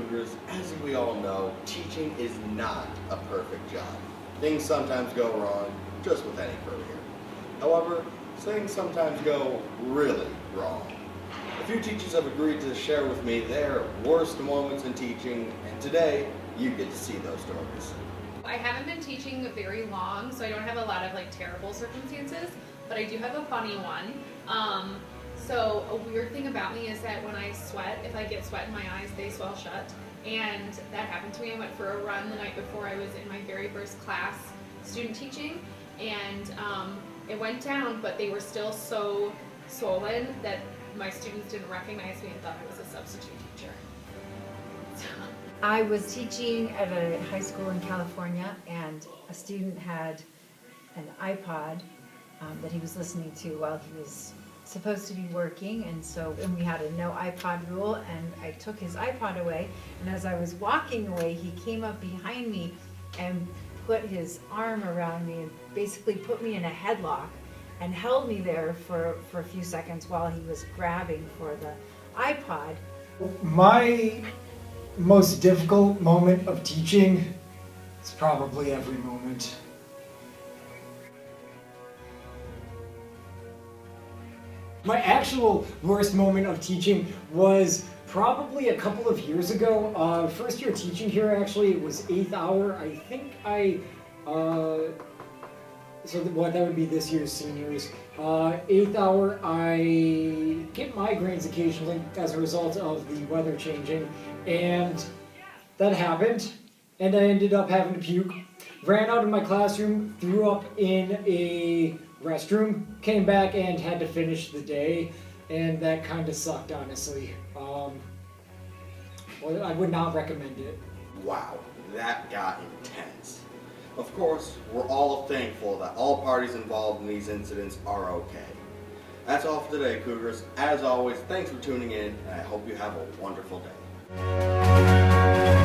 Cougars, as we all know, teaching is not a perfect job. Things sometimes go wrong, just with any career. However, things sometimes go really wrong. A few teachers have agreed to share with me their worst moments in teaching, and today you get to see those stories. I haven't been teaching very long, so I don't have a lot of terrible circumstances, but I do have a funny one. So a weird thing about me is that when I sweat, if I get sweat in my eyes, they swell shut. And that happened to me. I went for a run the night before I was in my very first class student teaching, and it went down, but they were still so swollen that my students didn't recognize me and thought I was a substitute teacher. I was teaching at a high school in California, and a student had an iPod that he was listening to while he was supposed to be working, and we had a no iPod rule, and I took his iPod away, and as I was walking away, he came up behind me and put his arm around me and basically put me in a headlock and held me there for a few seconds while he was grabbing for the iPod. My most difficult moment of teaching is probably every moment. My actual worst moment of teaching was probably a couple of years ago. First year teaching here, actually, it was 8th hour. I think that would be this year's seniors. 8th hour, I get migraines occasionally as a result of the weather changing, and that happened, and I ended up having to puke. Ran out of my classroom, threw up in a restroom, came back and had to finish the day, and that kind of sucked, honestly. Well, I would not recommend it. Wow, that got intense. Of course, we're all thankful that all parties involved in these incidents are okay. That's all for today, Cougars. As always, thanks for tuning in, and I hope you have a wonderful day.